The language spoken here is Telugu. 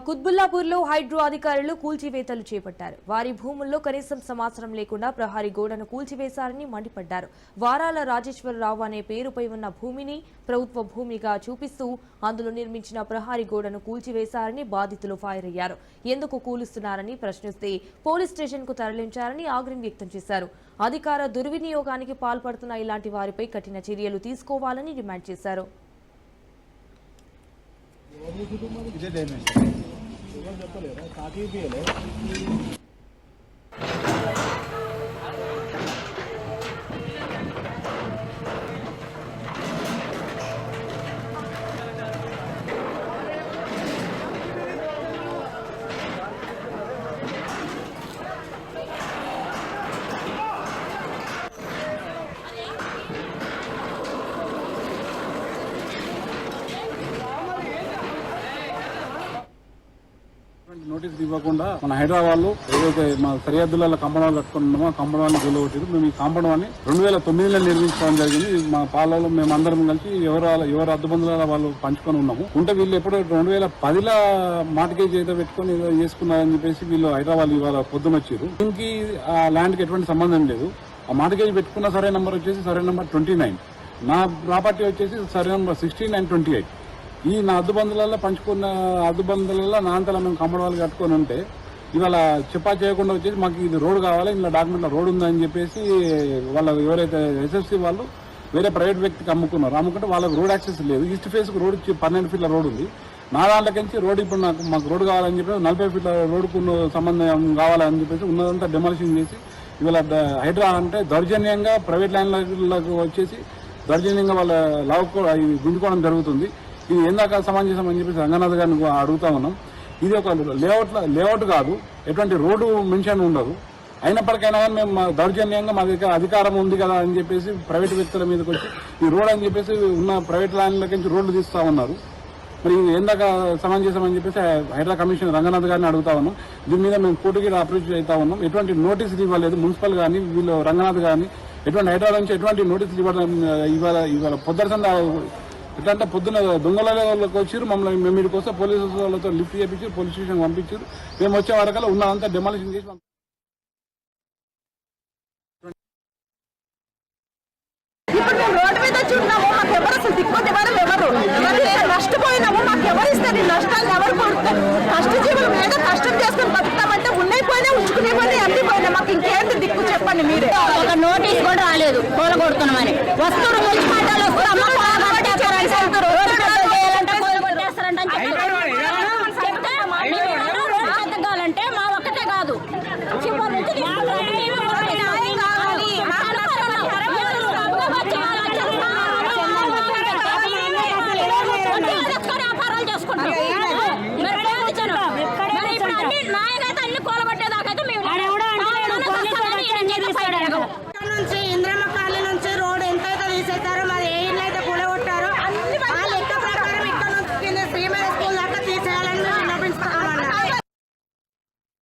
కుత్బుల్లాపూర్లో హైడ్రో అధికారులు కూల్చివేతలు చేపట్టారు. వారి భూముల్లో కనీసం సమాచారం లేకుండా ప్రహరీ గోడను కూల్చివేశారని మండిపడ్డారు. వారాల రాజేశ్వరరావు అనే పేరుపై ఉన్న భూమిని ప్రభుత్వ భూమిగా చూపిస్తూ అందులో నిర్మించిన ప్రహరీ గోడను కూల్చివేశారని బాధితులు ఫైర్ అయ్యారు. ఎందుకు కూలుస్తున్నారని ప్రశ్నిస్తే పోలీస్ స్టేషన్కు తరలించారని ఆగ్రహం వ్యక్తం చేశారు. అధికార దుర్వినియోగానికి పాల్పడుతున్న ఇలాంటి వారిపై కఠిన చర్యలు తీసుకోవాలని డిమాండ్ చేశారు. నోటీస్ ఇవ్వకుండా మన హైదరాబాద్ లో ఏదైతే మన సరిహద్దులలో కాంపౌండ్ కట్టుకున్నామో ఆ కాంపౌండ్ కూలగొట్టారు. మేము ఈ కాంపౌండ్ 2009లో నిర్మించుకోవడం జరిగింది. మా పాలలో మేము అందరం కలిసి ఎవరు అద్దుబందుల వాళ్ళు పంచుకొని ఉన్నాము. ఉంటే వీళ్ళు ఎప్పుడు 2010లో మార్టిగేజ్ ఏదో పెట్టుకుని ఏదో చేసుకున్నారని చెప్పేసి వీళ్ళు హైదరాబాద్ ఇవాళ పొద్దున వచ్చారు. దీనికి ఆ ల్యాండ్ కి ఎటువంటి సంబంధం లేదు. ఆ మార్టిగేజ్ పెట్టుకున్న సర్వే నెంబర్ వచ్చేసి సర్వే నెంబర్ 29, నా ప్రాపర్టీ వచ్చేసి సర్వే నెంబర్ 16 and 28. ఈ నా అద్దుబందులలో పంచుకున్న అద్దుబందులలో నా అంతలా మేము కాంపౌండ్ వాళ్ళు కట్టుకొని ఉంటే ఇవాళ చెప్పా చేయకుండా వచ్చేసి మాకు ఇది రోడ్ కావాలి, ఇలా డాక్యుమెంట్లో రోడ్ ఉందని చెప్పేసి వాళ్ళ ఎవరైతే ఎస్ఎఫ్సి వాళ్ళు వేరే ప్రైవేట్ వ్యక్తికి అమ్ముకుంటే వాళ్ళకి రోడ్ యాక్సెస్ లేదు. ఈస్ట్ ఫేస్కి రోడ్ 12 ఫీట్ల రోడ్ ఉంది. నా దాంట్లోకించి రోడ్ ఇప్పుడు మాకు రోడ్ కావాలని చెప్పేసి 40 ఫీట్ల రోడ్కు సంబంధం కావాలని చెప్పేసి ఉన్నదంతా డెమాలిషన్ చేసి ఇవాళ హైడ్రా అంటే దౌర్జన్యంగా ప్రైవేట్ ల్యాండ్లకు వచ్చేసి దౌర్జన్యంగా వాళ్ళ లావుకో గుంజుకోవడం జరుగుతుంది. ఇది ఎందాక సమంజసం అని చెప్పేసి రంగనాథ్ గారిని అడుగుతా ఉన్నాం. ఇది ఒక లేఅవుట్ కాదు, ఎటువంటి రోడ్డు మెన్షన్ ఉండదు. అయినప్పటికైనా కానీ మేము దౌర్జన్యంగా మా దగ్గర అధికారం ఉంది కదా అని చెప్పేసి ప్రైవేట్ వ్యక్తుల మీదకి వచ్చి ఈ రోడ్ అని చెప్పేసి ఉన్న ప్రైవేట్ ల్యాండ్లకి నుంచి రోడ్లు తీస్తా ఉన్నారు. మరి ఎందాక సమంజసం అని చెప్పేసి హైడ్రా కమిషనర్ రంగనాథ్ గారిని అడుగుతా ఉన్నాం. దీని మీద మేము కోర్టుకి అప్రోచ్ అవుతా ఉన్నాం. ఎటువంటి నోటీసులు ఇవ్వలేదు మున్సిపల్ కానీ వీళ్ళు రంగనాథ్ గారిని ఎటువంటి హైడ్రా నుంచి ఎటువంటి నోటీసులు ఇవ్వడం ఇవాళ పొద్దున ఎట్లా అంటే పొద్దున దొంగలకి వచ్చారు. మమ్మల్ని మేము మీడికి వస్తే పోలీసు వాళ్ళతో లిఫ్ట్ చేయించారు, పోలీస్ స్టేషన్ పంపించారు. మేము వచ్చే వరకల్లా ఉన్నదంతా డెమాలిషన్ చేసి ఇప్పుడు మేము రోడ్డు మీద వచ్చి ఉన్నాము. మాకు ఎవరు అసలు దిక్కుమతి ఎవరు నష్టపోయినాము. మాకు ఎవరు ఇస్తారు? నష్టాలు ఎవరు కొడుతారు? కష్టజీవుల మీద కష్టం చేసుకుని బతుకుతామంటే ఉన్నైపోయినా ఉంచుకునేపోయినా అమ్మిపోయినా మాకు ఇంకేంటి దిక్కు చెప్పండి మీరే. ఒక నోటీస్ కూడా రాలేదు కూలగొడుతున్నామని. వస్తువులు